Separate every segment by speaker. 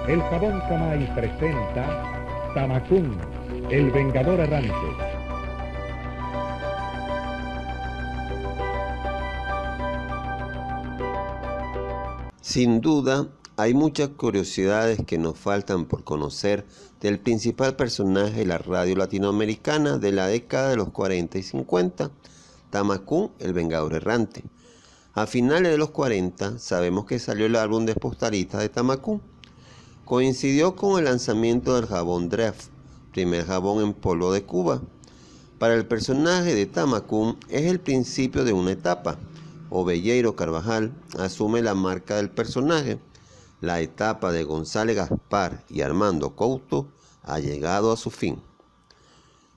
Speaker 1: El Jabón Camay presenta Tamacún, el Vengador Errante.
Speaker 2: Sin duda, hay muchas curiosidades que nos faltan por conocer del principal personaje de la radio latinoamericana de la década de los 40 y 50, Tamacún, el Vengador Errante. A finales de los 40 sabemos que salió el álbum de postalistas de Tamacún. Coincidió con el lanzamiento del jabón Dreft, primer jabón en polvo de Cuba. Para el personaje de Tamacún es el principio de una etapa. Ovelleiro Carvajal asume la marca del personaje. La etapa de González Gaspar y Armando Couto ha llegado a su fin.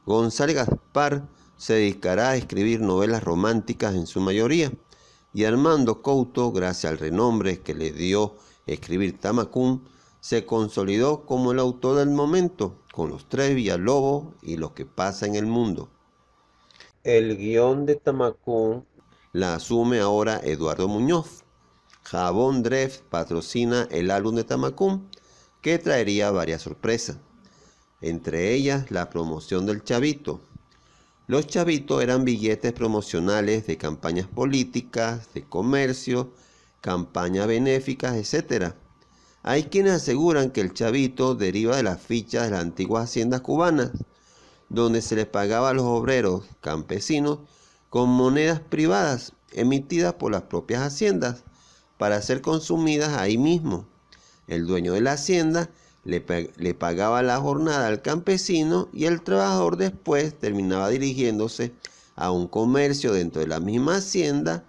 Speaker 2: González Gaspar se dedicará a escribir novelas románticas en su mayoría, y Armando Couto, gracias al renombre que le dio escribir Tamacún, se consolidó como el autor del momento, con Los Tres Villalobos y Lo que pasa en el mundo. El guión de Tamacún la asume ahora Eduardo Muñoz. Jabón Dreft patrocina el álbum de Tamacún, que traería varias sorpresas, entre ellas la promoción del Chavito. Los chavitos eran billetes promocionales de campañas políticas, de comercio, campañas benéficas, etc. Hay quienes aseguran que el chavito deriva de las fichas de las antiguas haciendas cubanas, donde se les pagaba a los obreros campesinos con monedas privadas emitidas por las propias haciendas para ser consumidas ahí mismo. El dueño de la hacienda le pagaba la jornada al campesino y el trabajador después terminaba dirigiéndose a un comercio dentro de la misma hacienda,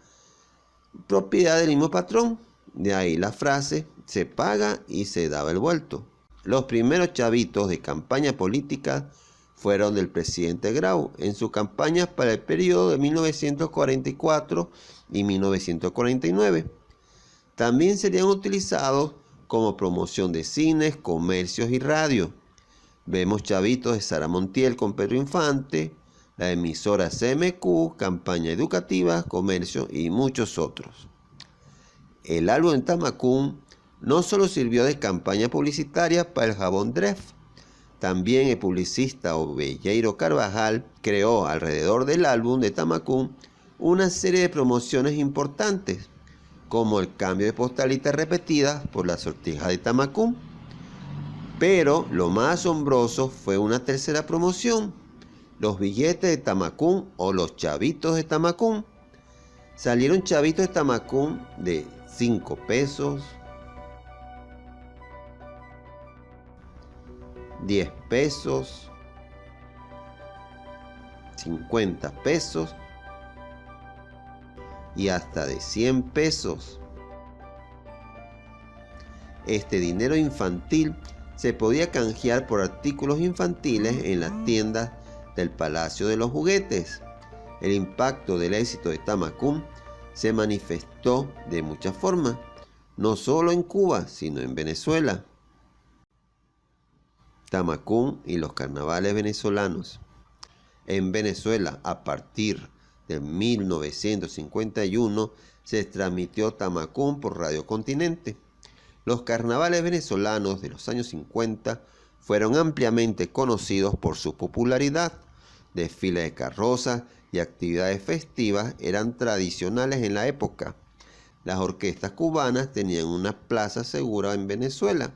Speaker 2: propiedad del mismo patrón. De ahí la frase, se paga y se daba el vuelto. Los primeros chavitos de campaña política fueron del presidente Grau en sus campañas para el periodo de 1944 y 1949. También serían utilizados como promoción de cines, comercios y radio. Vemos chavitos de Sara Montiel con Pedro Infante, la emisora CMQ, campaña educativa, comercio y muchos otros. El álbum de Tamacún no solo sirvió de campaña publicitaria para el jabón Dreft, también el publicista Ovelleiro Carvajal creó alrededor del álbum de Tamacún una serie de promociones importantes, como el cambio de postalistas repetidas por la sortija de Tamacún. Pero lo más asombroso fue una tercera promoción, los billetes de Tamacún o los chavitos de Tamacún. Salieron chavitos de Tamacún de 5 pesos, 10 pesos, 50 pesos y hasta de 100 pesos. Este dinero infantil se podía canjear por artículos infantiles en las tiendas del Palacio de los Juguetes. El impacto del éxito de Tamacún se manifestó de muchas formas, no solo en Cuba, sino en Venezuela. Tamacún y los carnavales venezolanos. En Venezuela, a partir de 1951, se transmitió Tamacún por Radio Continente. Los carnavales venezolanos de los años 50 fueron ampliamente conocidos por su popularidad. Desfiles de carrozas y actividades festivas eran tradicionales en la época. Las orquestas cubanas tenían una plaza segura en Venezuela.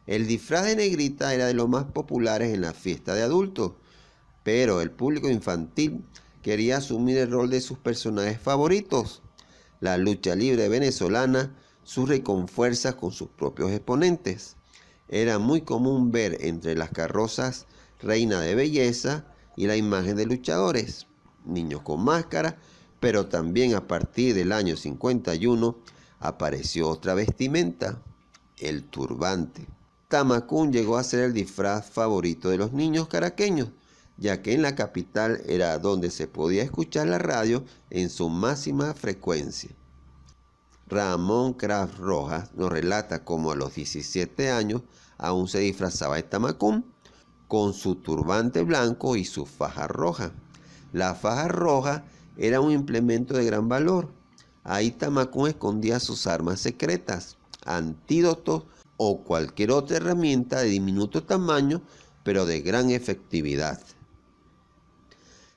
Speaker 2: El disfraz de negrita era de los más populares en la fiesta de adultos, pero el público infantil quería asumir el rol de sus personajes favoritos. La lucha libre venezolana surge con fuerza con sus propios exponentes. Era muy común ver entre las carrozas reina de belleza y la imagen de luchadores, niños con máscara, pero también a partir del año 51 apareció otra vestimenta, el turbante. Tamacún llegó a ser el disfraz favorito de los niños caraqueños, ya que en la capital era donde se podía escuchar la radio en su máxima frecuencia. Ramón Kraft Rojas nos relata cómo a los 17 años aún se disfrazaba de Tamacún, con su turbante blanco y su faja roja. La faja roja era un implemento de gran valor. Ahí Tamacún escondía sus armas secretas, antídotos o cualquier otra herramienta de diminuto tamaño, pero de gran efectividad.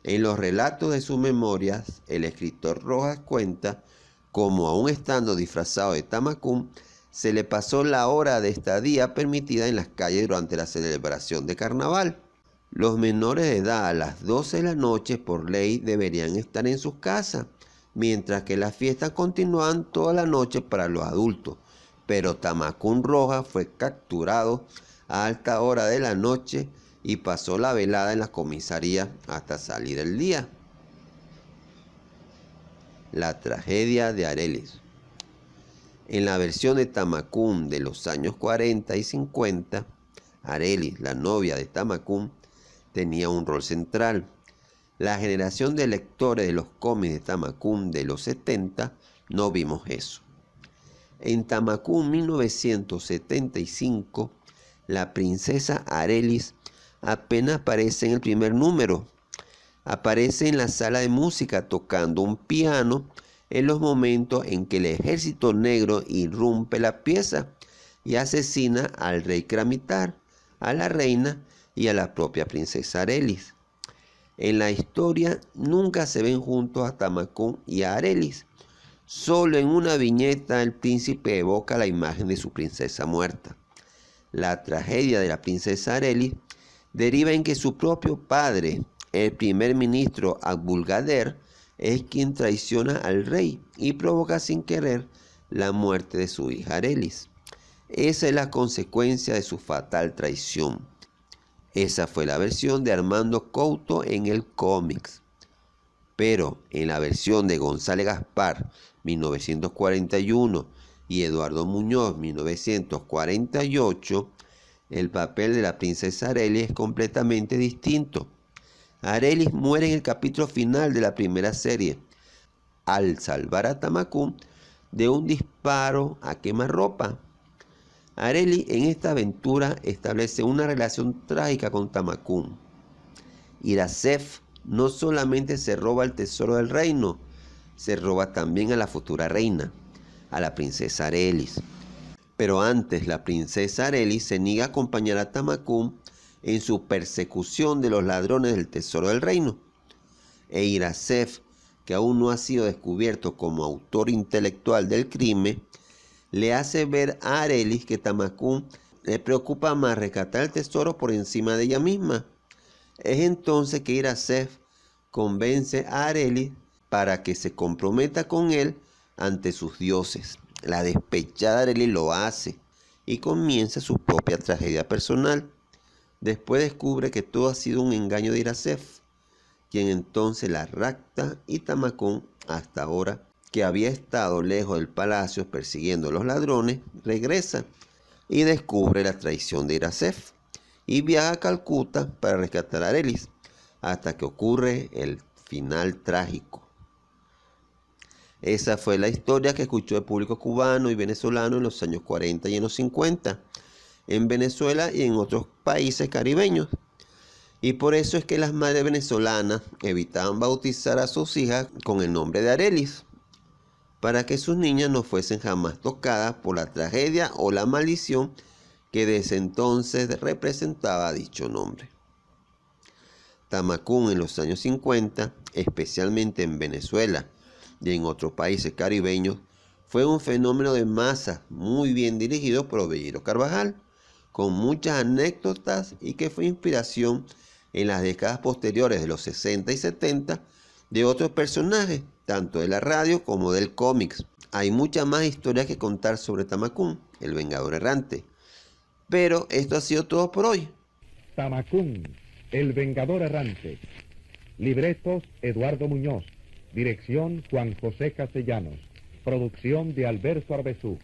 Speaker 2: En los relatos de sus memorias, el escritor Rojas cuenta cómo, aún estando disfrazado de Tamacún, se le pasó la hora de estadía permitida en las calles durante la celebración de carnaval. Los menores de edad a las 12 de la noche por ley deberían estar en sus casas, mientras que las fiestas continuaban toda la noche para los adultos. Pero Tamacún Rojas fue capturado a alta hora de la noche y pasó la velada en la comisaría hasta salir el día. La tragedia de Arelis. En la versión de Tamacún de los años 40 y 50, Arelis, la novia de Tamacún, tenía un rol central. La generación de lectores de los cómics de Tamacún de los 70 no vimos eso. En Tamacún 1975, la princesa Arelis apenas aparece en el primer número. Aparece en la sala de música tocando un piano en los momentos en que el ejército negro irrumpe la pieza y asesina al rey Kramitar, a la reina y a la propia princesa Arelis. En la historia nunca se ven juntos a Tamacún y a Arelis. Solo en una viñeta el príncipe evoca la imagen de su princesa muerta. La tragedia de la princesa Arelis deriva en que su propio padre, el primer ministro Abdulgader, es quien traiciona al rey y provoca sin querer la muerte de su hija Arelis. Esa es la consecuencia de su fatal traición. Esa fue la versión de Armando Couto en el cómics. Pero en la versión de González Gaspar, 1941, y Eduardo Muñoz, 1948, el papel de la princesa Arelis es completamente distinto. Arelis muere en el capítulo final de la primera serie, al salvar a Tamacún de un disparo a quemarropa. Arelis en esta aventura establece una relación trágica con Tamacún. Irasef no solamente se roba el tesoro del reino, se roba también a la futura reina, a la princesa Arelis. Pero antes la princesa Arelis se niega a acompañar a Tamacún en su persecución de los ladrones del tesoro del reino. E Irasef, que aún no ha sido descubierto como autor intelectual del crimen, le hace ver a Arelis que Tamacún le preocupa más rescatar el tesoro por encima de ella misma. Es entonces que Irasef convence a Arelis para que se comprometa con él ante sus dioses. La despechada Arelis lo hace y comienza su propia tragedia personal. Después descubre que todo ha sido un engaño de Irasef, quien entonces la rapta, y Tamacún, hasta ahora que había estado lejos del palacio persiguiendo a los ladrones, regresa y descubre la traición de Irasef y viaja a Calcuta para rescatar a Arelis, hasta que ocurre el final trágico. Esa fue la historia que escuchó el público cubano y venezolano en los años 40 y en los 50, en Venezuela y en otros países caribeños. Y por eso es que las madres venezolanas evitaban bautizar a sus hijas con el nombre de Arelis, para que sus niñas no fuesen jamás tocadas por la tragedia o la maldición que desde entonces representaba dicho nombre. Tamacún en los años 50, especialmente en Venezuela y en otros países caribeños, fue un fenómeno de masa muy bien dirigido por Obellero Carvajal, con muchas anécdotas y que fue inspiración en las décadas posteriores de los 60 y 70 de otros personajes, tanto de la radio como del cómics. Hay muchas más historias que contar sobre Tamacún, el Vengador Errante. Pero esto ha sido todo por hoy.
Speaker 1: Tamacún, el Vengador Errante. Libretos, Eduardo Muñoz. Dirección, Juan José Castellanos. Producción de Alberto Arbezú.